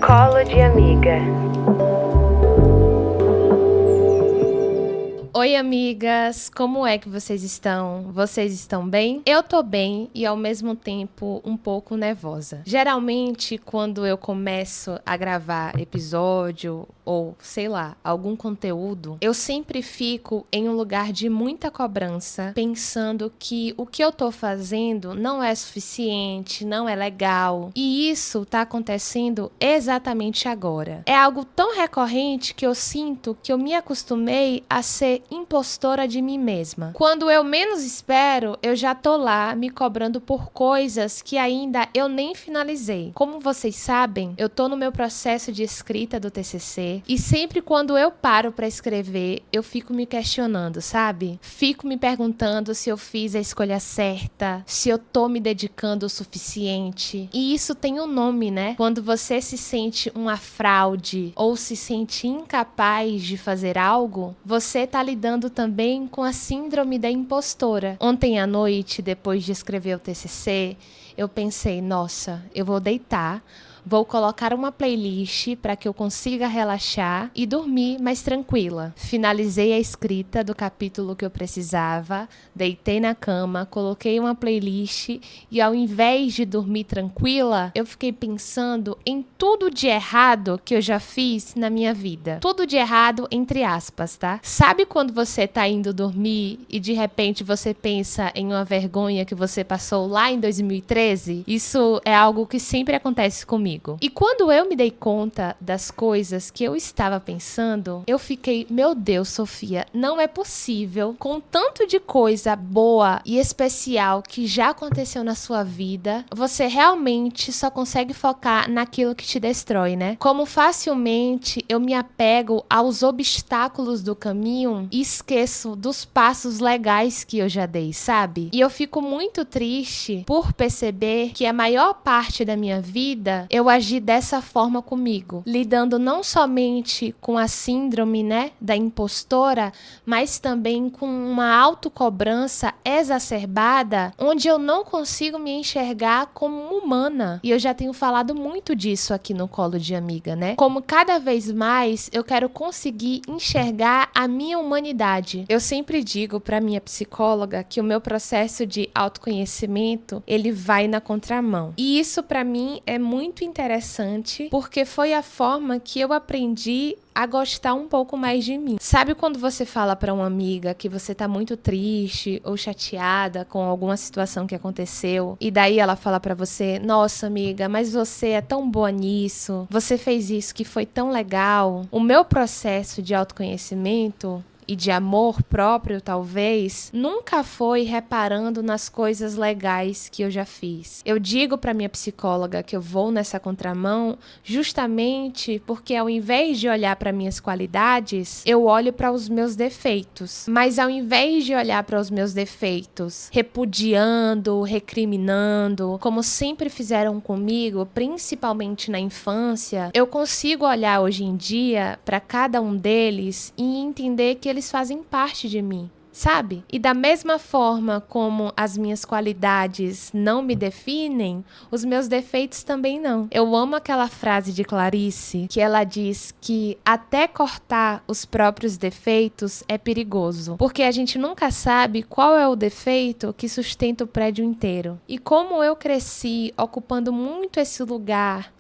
Colo de amiga. Oi, amigas! Como é que vocês estão? Vocês estão bem? Eu tô bem e ao mesmo tempo um pouco nervosa. Geralmente, quando eu começo a gravar episódio ou, sei lá, algum conteúdo, eu sempre fico em um lugar de muita cobrança, pensando que o que eu tô fazendo não é suficiente, não é legal. E isso tá acontecendo exatamente agora. É algo tão recorrente que eu sinto que eu me acostumei a ser impostora de mim mesma. Quando eu menos espero, eu já tô lá me cobrando por coisas que ainda eu nem finalizei. Como vocês sabem, eu tô no meu processo de escrita do TCC e sempre quando eu paro pra escrever, eu fico me questionando, sabe? Fico me perguntando se eu fiz a escolha certa, se eu tô me dedicando o suficiente. E isso tem um nome, né? Quando você se sente uma fraude ou se sente incapaz de fazer algo, você tá lidando também com a síndrome da impostora. Ontem à noite, depois de escrever o TCC, eu pensei, nossa, eu vou deitar, vou colocar uma playlist para que eu consiga relaxar e dormir mais tranquila. Finalizei a escrita do capítulo que eu precisava, deitei na cama, coloquei uma playlist e ao invés de dormir tranquila, eu fiquei pensando em tudo de errado que eu já fiz na minha vida. Tudo de errado entre aspas, tá? Sabe quando você tá indo dormir e de repente você pensa em uma vergonha que você passou lá em 2013? Isso é algo que sempre acontece comigo. E quando eu me dei conta das coisas que eu estava pensando, eu fiquei, meu Deus, Sofia, não é possível, com tanto de coisa boa e especial que já aconteceu na sua vida, você realmente só consegue focar naquilo que te destrói, né? Como facilmente eu me apego aos obstáculos do caminho e esqueço dos passos legais que eu já dei, sabe? E eu fico muito triste por perceber que a maior parte da minha vida eu agi dessa forma comigo, lidando não somente com a síndrome, né, da impostora, mas também com uma autocobrança exacerbada, onde eu não consigo me enxergar como humana. E eu já tenho falado muito disso aqui no Colo de Amiga, né? Como cada vez mais eu quero conseguir enxergar a minha humanidade. Eu sempre digo para minha psicóloga que o meu processo de autoconhecimento, ele vai na contramão. E isso para mim é muito interessante, porque foi a forma que eu aprendi a gostar um pouco mais de mim. Sabe quando você fala pra uma amiga que você tá muito triste ou chateada com alguma situação que aconteceu e daí ela fala pra você, nossa amiga, mas você é tão boa nisso, você fez isso que foi tão legal. O meu processo de autoconhecimento e de amor próprio, talvez, nunca foi reparando nas coisas legais que eu já fiz. Eu digo para minha psicóloga que eu vou nessa contramão justamente porque ao invés de olhar para minhas qualidades, eu olho para os meus defeitos. Mas ao invés de olhar para os meus defeitos, repudiando, recriminando, como sempre fizeram comigo, principalmente na infância, eu consigo olhar hoje em dia para cada um deles e entender que eles fazem parte de mim, sabe? E da mesma forma como as minhas qualidades não me definem, os meus defeitos também não. Eu amo aquela frase de Clarice, que ela diz que até cortar os próprios defeitos é perigoso, porque a gente nunca sabe qual é o defeito que sustenta o prédio inteiro. E como eu cresci ocupando muito esse lugar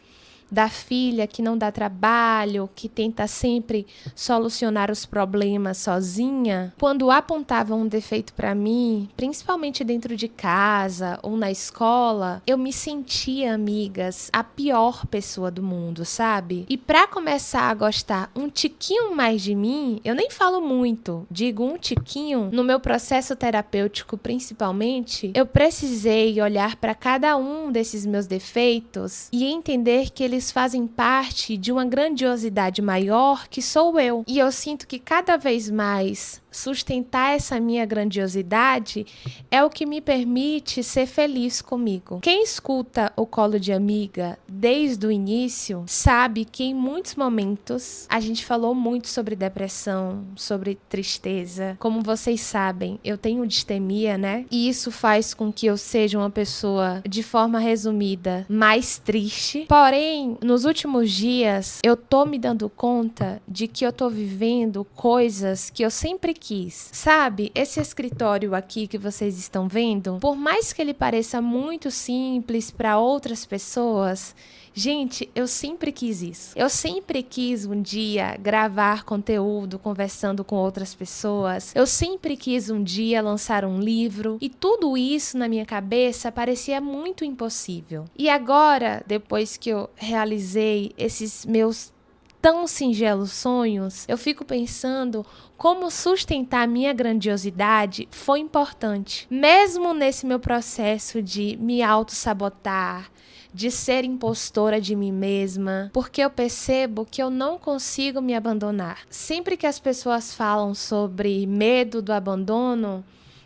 da filha que não dá trabalho, que tenta sempre solucionar os problemas sozinha, quando apontavam um defeito para mim, principalmente dentro de casa ou na escola, eu me sentia, amigas, a pior pessoa do mundo, sabe? E para começar a gostar um tiquinho mais de mim, eu nem falo muito, digo um tiquinho, no meu processo terapêutico principalmente, eu precisei olhar para cada um desses meus defeitos e entender que eles fazem parte de uma grandiosidade maior que sou eu. E eu sinto que cada vez mais sustentar essa minha grandiosidade é o que me permite ser feliz comigo. Quem escuta o Colo de Amiga desde o início sabe que em muitos momentos a gente falou muito sobre depressão, sobre tristeza. Como vocês sabem, eu tenho distemia, né? E isso faz com que eu seja uma pessoa, de forma resumida, mais triste. Porém, Porém, nos últimos dias, eu tô me dando conta de que eu tô vivendo coisas que eu sempre quis. Sabe, esse escritório aqui que vocês estão vendo, por mais que ele pareça muito simples para outras pessoas, gente, eu sempre quis isso. Eu sempre quis um dia gravar conteúdo conversando com outras pessoas. Eu sempre quis um dia lançar um livro. E tudo isso na minha cabeça parecia muito impossível. E agora, depois que eu realizei esses meus tão singelos sonhos, eu fico pensando como sustentar minha grandiosidade foi importante. Mesmo nesse meu processo de me auto-sabotar, de ser impostora de mim mesma, porque eu percebo que eu não consigo me abandonar. Sempre que as pessoas falam sobre medo do abandono,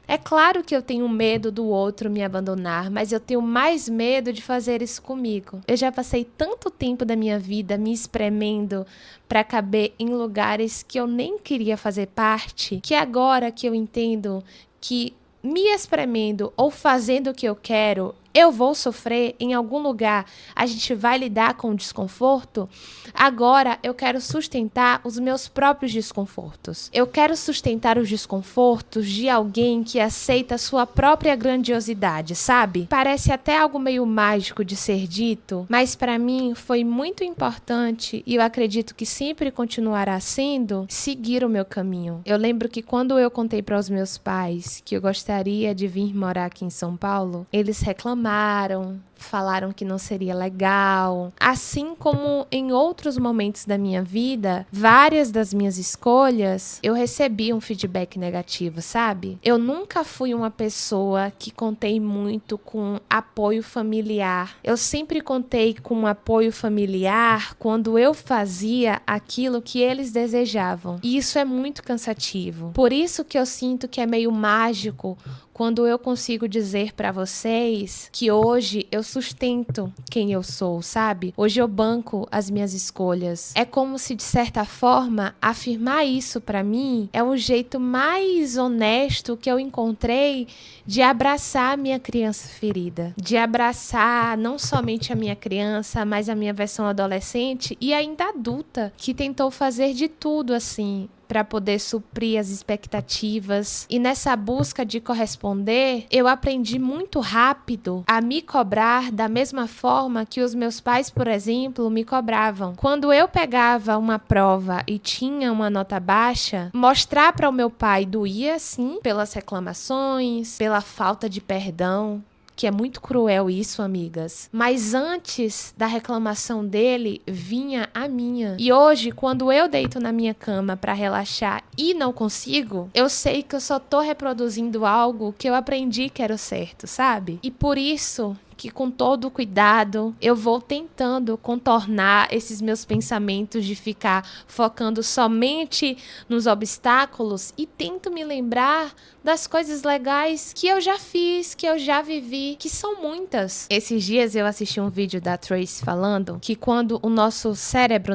é claro que eu tenho medo do outro me abandonar, mas eu tenho mais medo de fazer isso comigo. Eu já passei tanto tempo da minha vida me espremendo para caber em lugares que eu nem queria fazer parte, que agora que eu entendo que me espremendo ou fazendo o que eu quero, eu vou sofrer em algum lugar, a gente vai lidar com o desconforto. Agora eu quero sustentar os meus próprios desconfortos. Eu quero sustentar os desconfortos de alguém que aceita a sua própria grandiosidade, sabe? Parece até algo meio mágico de ser dito, mas para mim foi muito importante e eu acredito que sempre continuará sendo seguir o meu caminho. Eu lembro que quando eu contei para os meus pais que eu gostaria de vir morar aqui em São Paulo, eles reclamaram, falaram que não seria legal. Assim como em outros momentos da minha vida, várias das minhas escolhas, eu recebi um feedback negativo, sabe? Eu nunca fui uma pessoa que contei muito com apoio familiar. Eu sempre contei com apoio familiar quando eu fazia aquilo que eles desejavam. E isso é muito cansativo. Por isso que eu sinto que é meio mágico quando eu consigo dizer para vocês que hoje eu sustento quem eu sou, sabe? Hoje eu banco as minhas escolhas. É como se, de certa forma, afirmar isso para mim é o jeito mais honesto que eu encontrei de abraçar a minha criança ferida. De abraçar não somente a minha criança, mas a minha versão adolescente e ainda adulta, que tentou fazer de tudo assim para poder suprir as expectativas. E nessa busca de corresponder, eu aprendi muito rápido a me cobrar da mesma forma que os meus pais, por exemplo, me cobravam. Quando eu pegava uma prova e tinha uma nota baixa, mostrar para o meu pai doía, sim, pelas reclamações, pela falta de perdão, que é muito cruel isso, amigas. Mas antes da reclamação dele, vinha a minha. E hoje, quando eu deito na minha cama para relaxar e não consigo, eu sei que eu só tô reproduzindo algo que eu aprendi que era o certo, sabe? E por isso que com todo cuidado eu vou tentando contornar esses meus pensamentos de ficar focando somente nos obstáculos e tento me lembrar das coisas legais que eu já fiz, que eu já vivi, que são muitas. Esses dias eu assisti um vídeo da Trace falando que quando o nosso cérebro,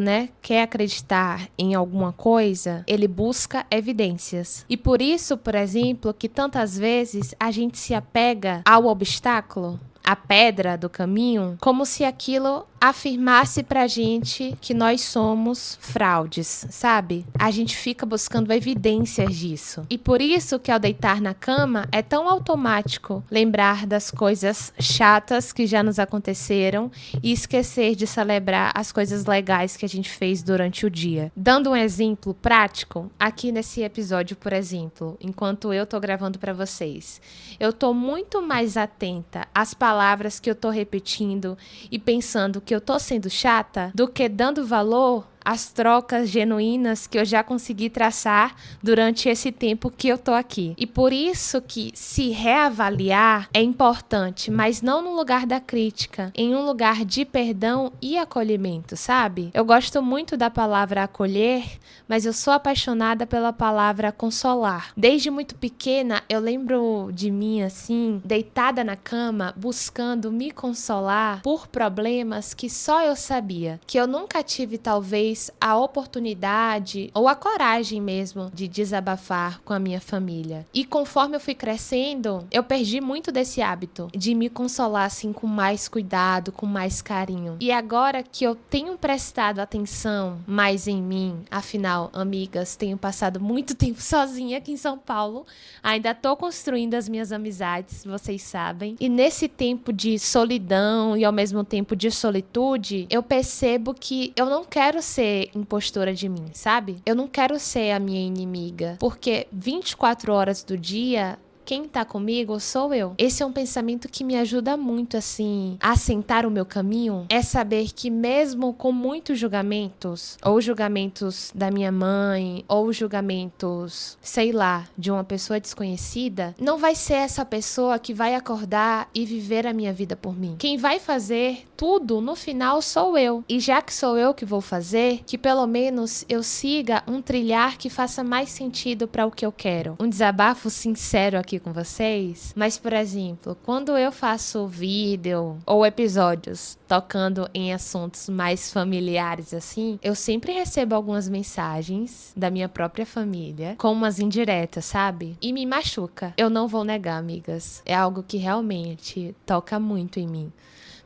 quer acreditar em alguma coisa, ele busca evidências. E por isso, por exemplo, que tantas vezes a gente se apega ao obstáculo, a pedra do caminho, como se aquilo afirmasse pra gente que nós somos fraudes, sabe? A gente fica buscando evidências disso. E por isso que ao deitar na cama é tão automático lembrar das coisas chatas que já nos aconteceram e esquecer de celebrar as coisas legais que a gente fez durante o dia. Dando um exemplo prático, aqui nesse episódio, por exemplo, enquanto eu tô gravando pra vocês, eu tô muito mais atenta às palavras que eu tô repetindo e pensando que eu tô sendo chata do que dando valor às trocas genuínas que eu já consegui traçar durante esse tempo que eu tô aqui. E por isso que se reavaliar é importante, mas não no lugar da crítica, em um lugar de perdão e acolhimento, sabe? Eu gosto muito da palavra acolher, mas eu sou apaixonada pela palavra consolar. Desde muito pequena, eu lembro de mim assim, deitada na cama, buscando me consolar por problemas que só eu sabia, que eu nunca tive talvez talvez a oportunidade ou a coragem mesmo de desabafar com a minha família. E conforme eu fui crescendo, eu perdi muito desse hábito de me consolar assim com mais cuidado, com mais carinho. E agora que eu tenho prestado atenção mais em mim, afinal, amigas, tenho passado muito tempo sozinha aqui em São Paulo, ainda tô construindo as minhas amizades, vocês sabem. E nesse tempo de solidão e ao mesmo tempo de solitude, eu percebo que eu não quero ser impostora de mim, sabe? Eu não quero ser a minha inimiga, porque 24 horas do dia, quem tá comigo sou eu. Esse é um pensamento que me ajuda muito, assim, a assentar o meu caminho. É saber que mesmo com muitos julgamentos, ou julgamentos da minha mãe, ou julgamentos, sei lá, de uma pessoa desconhecida, não vai ser essa pessoa que vai acordar e viver a minha vida por mim. Quem vai fazer tudo, no final, sou eu. E já que sou eu que vou fazer, que pelo menos eu siga um trilhar que faça mais sentido para o que eu quero. Um desabafo sincero aqui com vocês, mas, por exemplo, quando eu faço vídeo ou episódios tocando em assuntos mais familiares assim, eu sempre recebo algumas mensagens da minha própria família, com umas indiretas, sabe? E me machuca. Eu não vou negar, amigas. É algo que realmente toca muito em mim.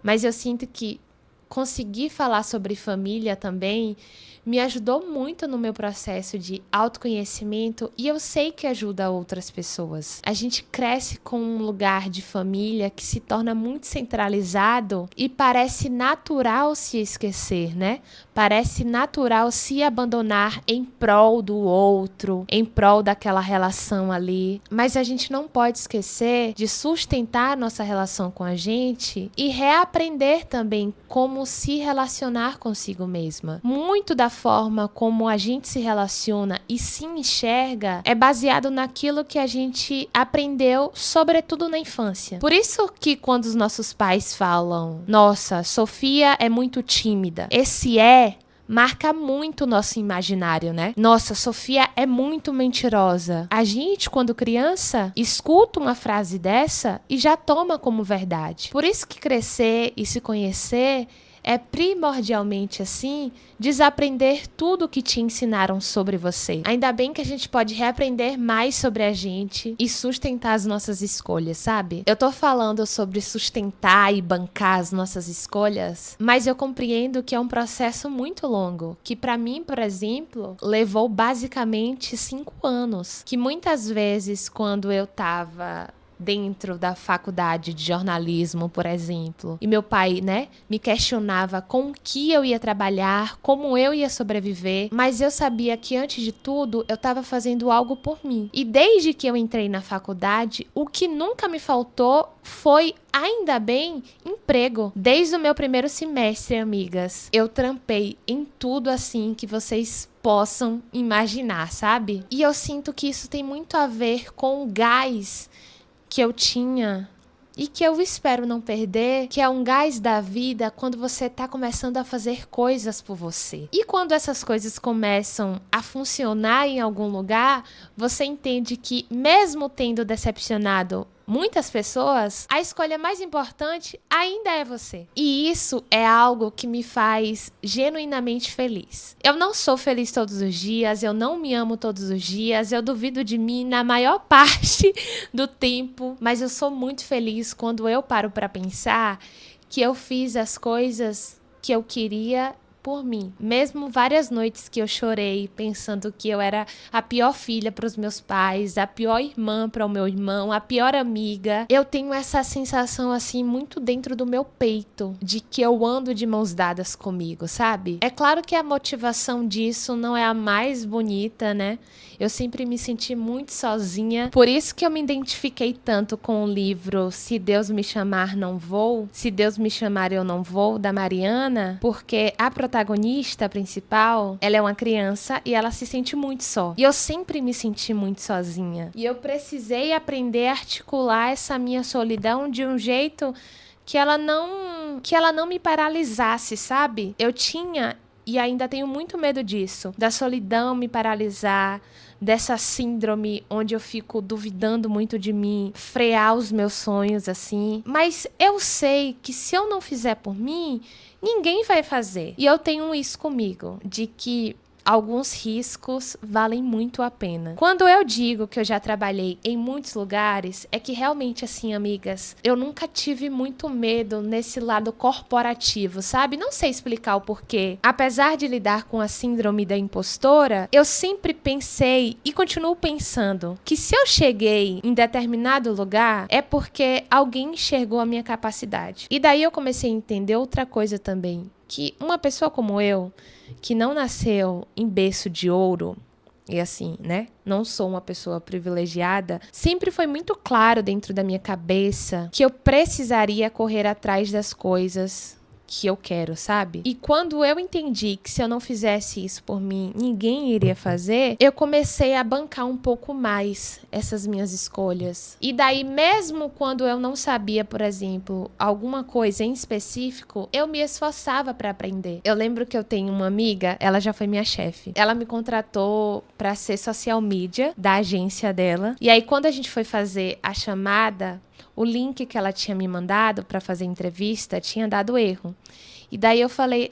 Mas eu sinto que conseguir falar sobre família também me ajudou muito no meu processo de autoconhecimento e eu sei que ajuda outras pessoas. A gente cresce com um lugar de família que se torna muito centralizado e parece natural se esquecer, né? Parece natural se abandonar em prol do outro, em prol daquela relação ali. Mas a gente não pode esquecer de sustentar nossa relação com a gente e reaprender também como se relacionar consigo mesma. Muito da forma como a gente se relaciona e se enxerga é baseado naquilo que a gente aprendeu, sobretudo na infância. Por isso que quando os nossos pais falam, nossa, Sofia é muito tímida, esse marca muito o nosso imaginário, né? Nossa, Sofia é muito mentirosa. A gente, quando criança, escuta uma frase dessa e já toma como verdade. Por isso que crescer e se conhecer é primordialmente, assim, desaprender tudo o que te ensinaram sobre você. Ainda bem que a gente pode reaprender mais sobre a gente e sustentar as nossas escolhas, sabe? Eu tô falando sobre sustentar e bancar as nossas escolhas, mas eu compreendo que é um processo muito longo, que pra mim, por exemplo, levou basicamente 5 anos, que muitas vezes quando eu tava dentro da faculdade de jornalismo, por exemplo. E meu pai, né, me questionava com o que eu ia trabalhar, como eu ia sobreviver, mas eu sabia que, antes de tudo, eu estava fazendo algo por mim. E desde que eu entrei na faculdade, o que nunca me faltou foi, ainda bem, emprego. Desde o meu primeiro semestre, amigas, eu trampei em tudo assim que vocês possam imaginar, sabe? E eu sinto que isso tem muito a ver com o gás que eu tinha e que eu espero não perder, que é um gás da vida quando você tá começando a fazer coisas por você. E quando essas coisas começam a funcionar em algum lugar, você entende que, mesmo tendo decepcionado muitas pessoas, a escolha mais importante ainda é você. E isso é algo que me faz genuinamente feliz. Eu não sou feliz todos os dias, eu não me amo todos os dias, eu duvido de mim na maior parte do tempo, mas eu sou muito feliz quando eu paro para pensar que eu fiz as coisas que eu queria por mim. Mesmo várias noites que eu chorei pensando que eu era a pior filha para os meus pais, a pior irmã para o meu irmão, a pior amiga, eu tenho essa sensação assim muito dentro do meu peito de que eu ando de mãos dadas comigo, sabe? É claro que a motivação disso não é a mais bonita, né? Eu sempre me senti muito sozinha. Por isso que eu me identifiquei tanto com o livro Se Deus Me Chamar, Não Vou, Se Deus Me Chamar, Eu Não Vou, da Mariana, porque a protagonista principal, ela é uma criança e ela se sente muito só. E eu sempre me senti muito sozinha. E eu precisei aprender a articular essa minha solidão de um jeito que ela não me paralisasse, sabe? Eu tinha e ainda tenho muito medo disso, da solidão me paralisar, dessa síndrome onde eu fico duvidando muito de mim, frear os meus sonhos assim. Mas eu sei que se eu não fizer por mim, ninguém vai fazer. E eu tenho isso comigo, de que alguns riscos valem muito a pena. Quando eu digo que eu já trabalhei em muitos lugares, é que realmente, assim, amigas, eu nunca tive muito medo nesse lado corporativo, sabe? Não sei explicar o porquê. Apesar de lidar com a síndrome da impostora, eu sempre pensei e continuo pensando que se eu cheguei em determinado lugar, é porque alguém enxergou a minha capacidade. E daí eu comecei a entender outra coisa também, que uma pessoa como eu, que não nasceu em berço de ouro, e assim, né? Não sou uma pessoa privilegiada, sempre foi muito claro dentro da minha cabeça que eu precisaria correr atrás das coisas que eu quero, sabe? E quando eu entendi que se eu não fizesse isso por mim, ninguém iria fazer, eu comecei a bancar um pouco mais essas minhas escolhas. E daí, mesmo quando eu não sabia, por exemplo, alguma coisa em específico, eu me esforçava para aprender. Eu lembro que eu tenho uma amiga, ela já foi minha chefe. Ela me contratou para ser social media da agência dela. E aí, quando a gente foi fazer a chamada, o link que ela tinha me mandado para fazer entrevista tinha dado erro. E daí eu falei,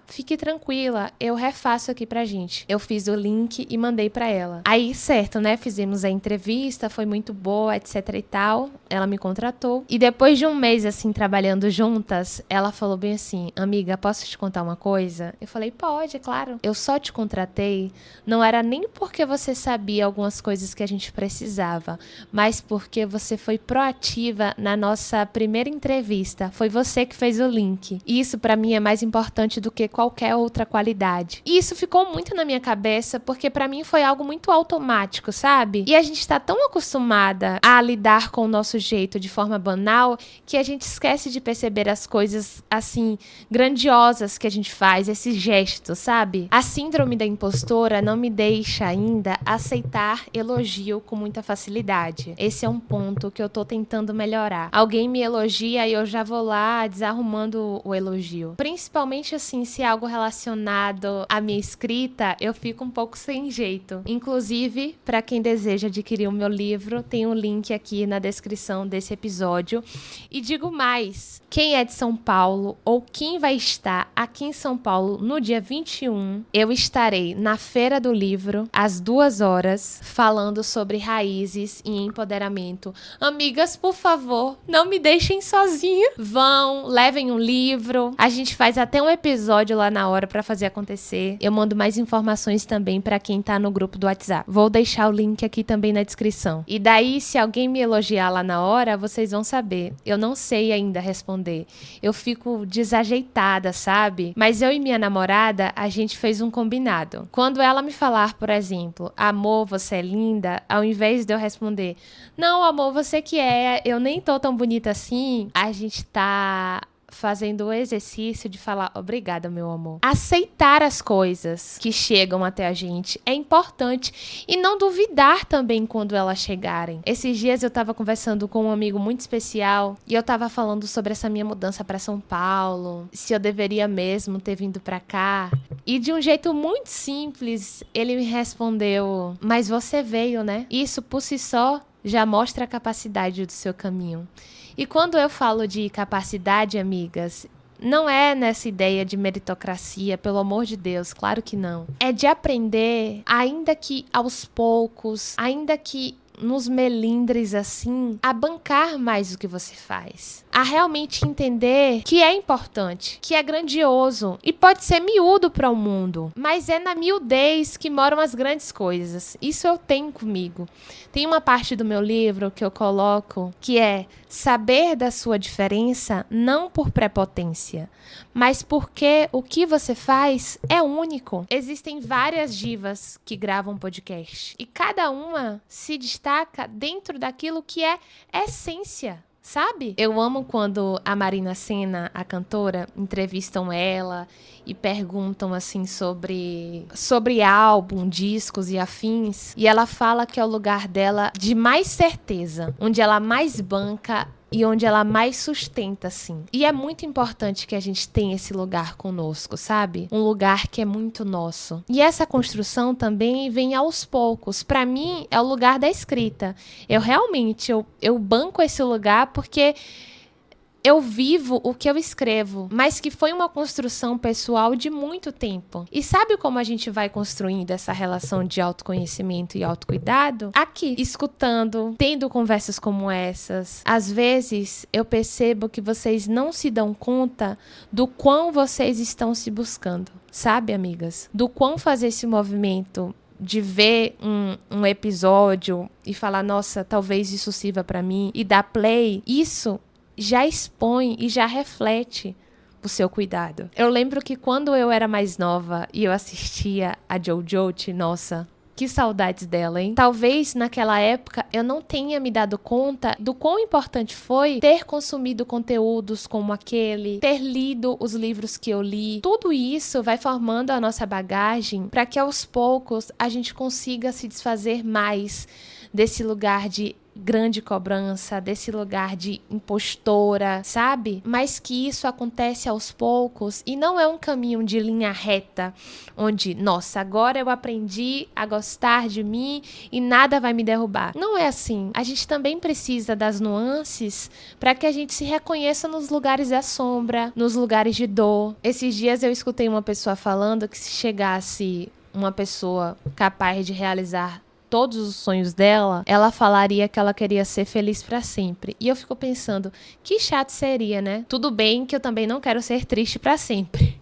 fique tranquila, eu refaço aqui pra gente. Eu fiz o link e mandei pra ela. Aí, certo, né? Fizemos a entrevista, foi muito boa, etc e tal. Ela me contratou. E depois de um mês, assim, trabalhando juntas, ela falou bem assim, amiga, posso te contar uma coisa? Eu falei, pode, claro. Eu só te contratei, não era nem porque você sabia algumas coisas que a gente precisava, mas porque você foi proativa na nossa primeira entrevista. Foi você que fez o link. E isso pra mim é mais importante do que qualquer outra qualidade. E isso ficou muito na minha cabeça, porque pra mim foi algo muito automático, sabe? E a gente tá tão acostumada a lidar com o nosso jeito de forma banal, que a gente esquece de perceber as coisas, assim, grandiosas que a gente faz, esses gestos, sabe? A síndrome da impostora não me deixa ainda aceitar elogio com muita facilidade. Esse é um ponto que eu tô tentando melhorar. Alguém me elogia e eu já vou lá desarrumando o elogio. Principalmente assim, se é algo relacionado à minha escrita, eu fico um pouco sem jeito. Inclusive, para quem deseja adquirir o meu livro, tem um link aqui na descrição desse episódio. E digo mais, quem é de São Paulo ou quem vai estar aqui em São Paulo no dia 21, eu estarei na Feira do Livro, às 2 horas, falando sobre raízes e empoderamento. Amigas, por favor, não me deixem sozinha. Vão, levem um livro. A gente faz até um episódio lá na hora pra fazer acontecer. Eu mando mais informações também pra quem tá no grupo do WhatsApp. Vou deixar o link aqui também na descrição. E daí, se alguém me elogiar lá na hora, vocês vão saber. Eu não sei ainda responder. Eu fico desajeitada, sabe? Mas eu e minha namorada, a gente fez um combinado. Quando ela me falar, por exemplo, amor, você é linda, ao invés de eu responder, não, amor, você que é, eu nem tô tão bonita assim, a gente tá fazendo o exercício de falar obrigada, meu amor. Aceitar as coisas que chegam até a gente é importante e não duvidar também quando elas chegarem. Esses dias eu tava conversando com um amigo muito especial e eu tava falando sobre essa minha mudança pra São Paulo, se eu deveria mesmo ter vindo pra cá. E de um jeito muito simples, ele me respondeu, mas você veio, né? Isso por si só já mostra a capacidade do seu caminho. E quando eu falo de capacidade, amigas, não é nessa ideia de meritocracia, pelo amor de Deus, claro que não. É de aprender, ainda que aos poucos, ainda que nos melindres assim, a bancar mais o que você faz. A realmente entender que é importante, que é grandioso e pode ser miúdo para o mundo, mas é na miudez que moram as grandes coisas. Isso eu tenho comigo. Tem uma parte do meu livro que eu coloco que é saber da sua diferença não por prepotência, mas porque o que você faz é único. Existem várias divas que gravam podcast e cada uma se destaca dentro daquilo que é essência. Sabe? Eu amo quando a Marina Sena, a cantora, entrevistam ela e perguntam assim sobre álbum, discos e afins. E ela fala que é o lugar dela de mais certeza, onde ela mais banca e onde ela mais sustenta, assim. E é muito importante que a gente tenha esse lugar conosco, sabe? Um lugar que é muito nosso. E essa construção também vem aos poucos. Para mim, é o lugar da escrita. Eu realmente, eu banco esse lugar porque eu vivo o que eu escrevo, mas que foi uma construção pessoal de muito tempo. E sabe como a gente vai construindo essa relação de autoconhecimento e autocuidado? Aqui, escutando, tendo conversas como essas. Às vezes, eu percebo que vocês não se dão conta do quão vocês estão se buscando. Sabe, amigas? Do quão fazer esse movimento de ver um episódio e falar, nossa, talvez isso sirva pra mim, e dar play, isso já expõe e já reflete o seu cuidado. Eu lembro que quando eu era mais nova e eu assistia a Jojo, nossa, que saudades dela, hein? Talvez naquela época eu não tenha me dado conta do quão importante foi ter consumido conteúdos como aquele, ter lido os livros que eu li. Tudo isso vai formando a nossa bagagem para que aos poucos a gente consiga se desfazer mais desse lugar de grande cobrança, desse lugar de impostora, sabe? Mas que isso acontece aos poucos e não é um caminho de linha reta, onde, nossa, agora eu aprendi a gostar de mim e nada vai me derrubar. Não é assim. A gente também precisa das nuances para que a gente se reconheça nos lugares da sombra, nos lugares de dor. Esses dias eu escutei uma pessoa falando que se chegasse uma pessoa capaz de realizar todos os sonhos dela, ela falaria que ela queria ser feliz pra sempre. E eu fico pensando, que chato seria, né? Tudo bem que eu também não quero ser triste pra sempre.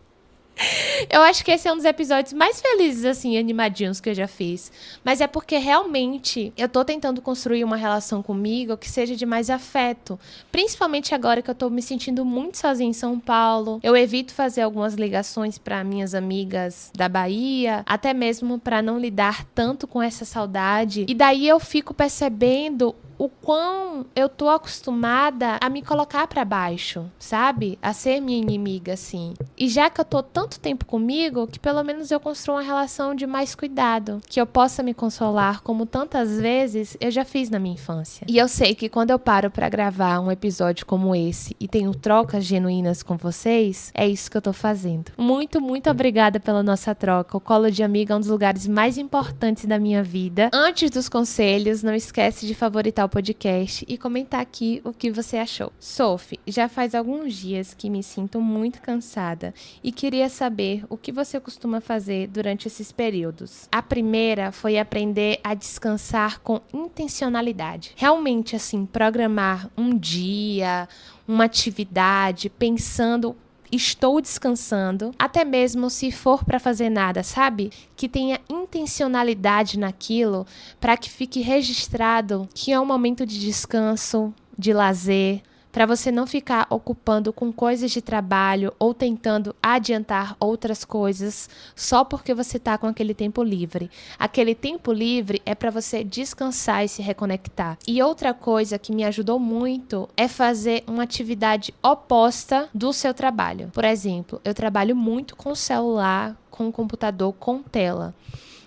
Eu acho que esse é um dos episódios mais felizes, assim, animadinhos que eu já fiz. Mas é porque realmente eu tô tentando construir uma relação comigo que seja de mais afeto. Principalmente agora que eu tô me sentindo muito sozinha em São Paulo. Eu evito fazer algumas ligações para minhas amigas da Bahia, até mesmo para não lidar tanto com essa saudade. E daí eu fico percebendo o quão eu tô acostumada a me colocar pra baixo, sabe? A ser minha inimiga, assim. E já que eu tô tanto tempo comigo, que pelo menos eu construo uma relação de mais cuidado. Que eu possa me consolar, como tantas vezes eu já fiz na minha infância. E eu sei que quando eu paro pra gravar um episódio como esse e tenho trocas genuínas com vocês, é isso que eu tô fazendo. Muito, muito obrigada pela nossa troca. O Colo de Amiga é um dos lugares mais importantes da minha vida. Antes dos conselhos, não esquece de favoritar o podcast e comentar aqui o que você achou. Sophie, já faz alguns dias que me sinto muito cansada e queria saber o que você costuma fazer durante esses períodos. A primeira foi aprender a descansar com intencionalidade. Realmente, assim, programar um dia, uma atividade, pensando estou descansando, até mesmo se for para fazer nada, sabe? Que tenha intencionalidade naquilo para que fique registrado que é um momento de descanso, de lazer, para você não ficar ocupando com coisas de trabalho ou tentando adiantar outras coisas só porque você está com aquele tempo livre. Aquele tempo livre é para você descansar e se reconectar. E outra coisa que me ajudou muito é fazer uma atividade oposta do seu trabalho. Por exemplo, eu trabalho muito com celular, com computador, com tela.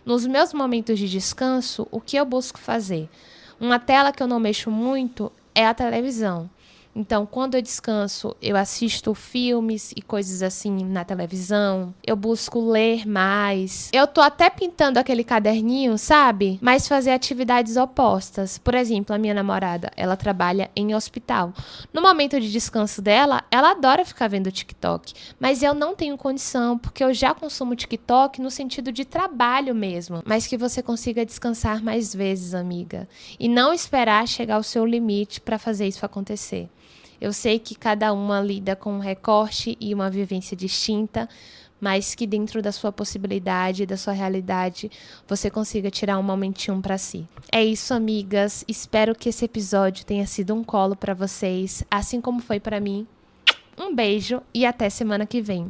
Nos meus momentos de descanso, o que eu busco fazer? Uma tela que eu não mexo muito é a televisão. Então, quando eu descanso, eu assisto filmes e coisas assim na televisão. Eu busco ler mais. Eu tô até pintando aquele caderninho, sabe? Mas fazer atividades opostas. Por exemplo, a minha namorada, ela trabalha em hospital. No momento de descanso dela, ela adora ficar vendo TikTok. Mas eu não tenho condição, porque eu já consumo TikTok no sentido de trabalho mesmo. Mas que você consiga descansar mais vezes, amiga. E não esperar chegar ao seu limite para fazer isso acontecer. Eu sei que cada uma lida com um recorte e uma vivência distinta, mas que dentro da sua possibilidade, da sua realidade, você consiga tirar um momentinho para si. É isso, amigas. Espero que esse episódio tenha sido um colo para vocês, assim como foi para mim. Um beijo e até semana que vem.